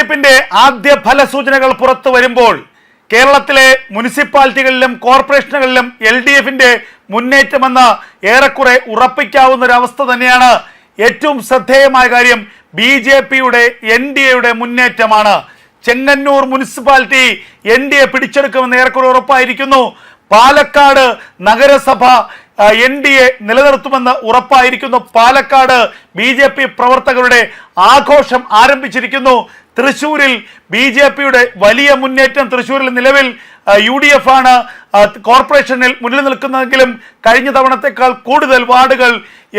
തെരഞ്ഞെടുപ്പിന്റെ ആദ്യ ഫലസൂചനകൾ പുറത്തു വരുമ്പോൾ കേരളത്തിലെ മുനിസിപ്പാലിറ്റികളിലും കോർപ്പറേഷനുകളിലും LDFന്റെ മുന്നേറ്റമെന്ന് ഏറെക്കുറെ ഉറപ്പിക്കാവുന്ന ഒരു അവസ്ഥ തന്നെയാണ്. ഏറ്റവും ശ്രദ്ധേയമായ കാര്യം BJPയുടെ NDAയുടെ മുന്നേറ്റമാണ്. ചെങ്ങന്നൂർ മുനിസിപ്പാലിറ്റി NDA പിടിച്ചെടുക്കുമെന്ന് ഏറെക്കുറെ ഉറപ്പായിരിക്കുന്നു. പാലക്കാട് നഗരസഭ NDA നിലനിർത്തുമെന്ന് ഉറപ്പായിരിക്കുന്നു. പാലക്കാട് BJP പ്രവർത്തകരുടെ ആഘോഷം ആരംഭിച്ചിരിക്കുന്നു. തൃശ്ശൂരിൽ BJPയുടെ വലിയ മുന്നേറ്റം. തൃശ്ശൂരിൽ നിലവിൽ UDF ആണ് കോർപ്പറേഷനിൽ മുന്നിൽ നിൽക്കുന്നതെങ്കിലും കഴിഞ്ഞ തവണത്തേക്കാൾ കൂടുതൽ വാർഡുകൾ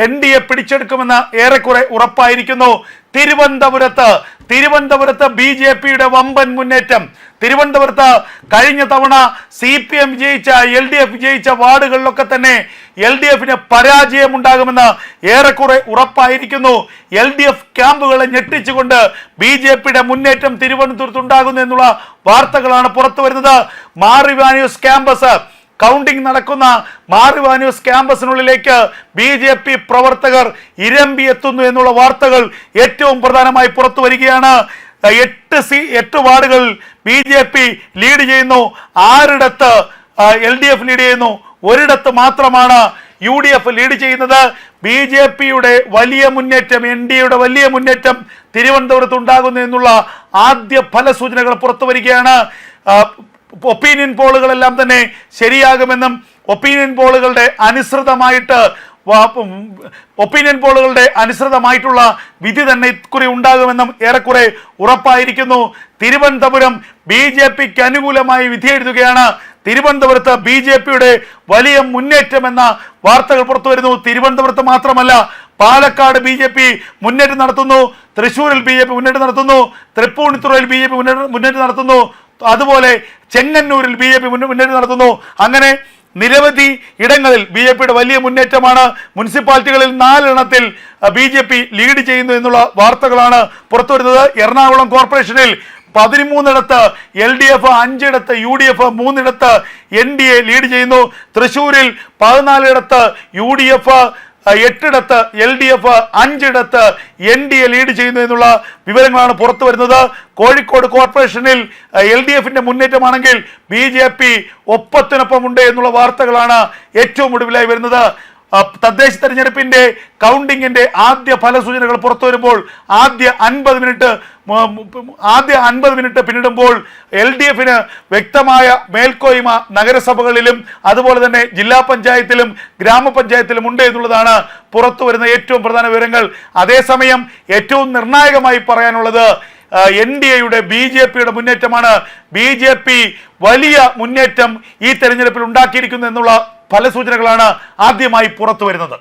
NDA പിടിച്ചെടുക്കുമെന്ന് ഏറെക്കുറെ ഉറപ്പായിരിക്കുന്നു. തിരുവനന്തപുരത്ത് BJPയുടെ വമ്പൻ മുന്നേറ്റം. തിരുവനന്തപുരത്ത് കഴിഞ്ഞ തവണ CPM വിജയിച്ച LDF വിജയിച്ച വാർഡുകളിലൊക്കെ തന്നെ LDFന് പരാജയമുണ്ടാകുമെന്ന് ഏറെക്കുറെ ഉറപ്പായിരിക്കുന്നു. LDF ക്യാമ്പുകളെ ഞെട്ടിച്ചുകൊണ്ട് BJPയുടെ മുന്നേറ്റം തിരുവനന്തപുരത്ത് ഉണ്ടാകുന്നു എന്നുള്ള വാർത്തകളാണ് പുറത്തു വരുന്നത്. മാർ ഇവാനിയോസ് ക്യാമ്പസ് കൗണ്ടിംഗ് നടക്കുന്ന മാർ ഇവാനിയോസ് ക്യാമ്പസിനുള്ളിലേക്ക് BJP പ്രവർത്തകർ ഇരമ്പി എത്തുന്നു എന്നുള്ള വാർത്തകൾ ഏറ്റവും പ്രധാനമായി പുറത്തു വരികയാണ്. 8 വാർഡുകൾ BJP ലീഡ് ചെയ്യുന്നു. 6 LDF ലീഡ് ചെയ്യുന്നു. ഒരിടത്ത് മാത്രമാണ് UDF ലീഡ് ചെയ്യുന്നത്. BJPയുടെ വലിയ മുന്നേറ്റം, NDAയുടെ വലിയ മുന്നേറ്റം തിരുവനന്തപുരത്ത് ഉണ്ടാകുന്നു എന്നുള്ള ആദ്യ ഫലസൂചനകൾ പുറത്തു വരികയാണ്. ഒപ്പീനിയൻ പോളുകളെല്ലാം തന്നെ ശരിയാകുമെന്നും ഒപ്പീനിയൻ പോളുകളുടെ അനുസൃതമായിട്ടുള്ള വിധി തന്നെ ഇക്കുറി ഉണ്ടാകുമെന്നും ഏറെക്കുറെ ഉറപ്പായിരിക്കുന്നു. തിരുവനന്തപുരം BJPക്ക് അനുകൂലമായി വിധി എഴുതുകയാണ്. തിരുവനന്തപുരത്ത് BJPയുടെ വലിയ മുന്നേറ്റം എന്ന വാർത്തകൾ പുറത്തു വരുന്നു. തിരുവനന്തപുരത്ത് മാത്രമല്ല, പാലക്കാട് BJP മുന്നേറ്റം നടത്തുന്നു. തൃശ്ശൂരിൽ BJP മുന്നേറ്റം നടത്തുന്നു. തൃപ്പൂണിത്തുറയിൽ BJP മുന്നേറ്റം നടത്തുന്നു. അതുപോലെ ചെങ്ങന്നൂരിൽ BJP മുന്നേറ്റം നടത്തുന്നു. അങ്ങനെ നിരവധി ഇടങ്ങളിൽ BJPയുടെ വലിയ മുന്നേറ്റമാണ്. മുനിസിപ്പാലിറ്റികളിൽ 4 BJP ലീഡ് ചെയ്യുന്നു എന്നുള്ള വാർത്തകളാണ് പുറത്തു വരുന്നത്. എറണാകുളം കോർപ്പറേഷനിൽ 13 LDF, 5 UDF, 3 NDA ലീഡ് ചെയ്യുന്നു. തൃശ്ശൂരിൽ 14 UDF, 8 LDF, 5 NDA ലീഡ് ചെയ്യുന്നു എന്നുള്ള വിവരങ്ങളാണ് പുറത്തു വരുന്നത്. കോഴിക്കോട് കോർപ്പറേഷനിൽ LDFന്റെ മുന്നേറ്റമാണെങ്കിൽ BJP ഒപ്പത്തിനൊപ്പമുണ്ട് എന്നുള്ള വാർത്തകളാണ് ഏറ്റവും ഒടുവിലായി വരുന്നത്. തദ്ദേശ തെരഞ്ഞെടുപ്പിന്റെ കൗണ്ടിങ്ങിന്റെ ആദ്യ ഫലസൂചനകൾ പുറത്തു വരുമ്പോൾ ആദ്യ 50 മിനിറ്റ് പിന്നിടുമ്പോൾ LDFന് വ്യക്തമായ മേൽക്കോയ്മ നഗരസഭകളിലും അതുപോലെ തന്നെ ജില്ലാ പഞ്ചായത്തിലും ഗ്രാമപഞ്ചായത്തിലും ഉണ്ട് എന്നുള്ളതാണ് പുറത്തു വരുന്ന ഏറ്റവും പ്രധാന വിവരങ്ങൾ. അതേസമയം ഏറ്റവും നിർണായകമായി പറയാനുള്ളത് NDAയുടെ BJPയുടെ മുന്നേറ്റമാണ്. BJP വലിയ മുന്നേറ്റം ഈ തെരഞ്ഞെടുപ്പിൽ ഉണ്ടാക്കിയിരിക്കുന്നു എന്നുള്ള ഫലസൂചനകളാണ് ആദ്യമായി പുറത്തു വരുന്നത്.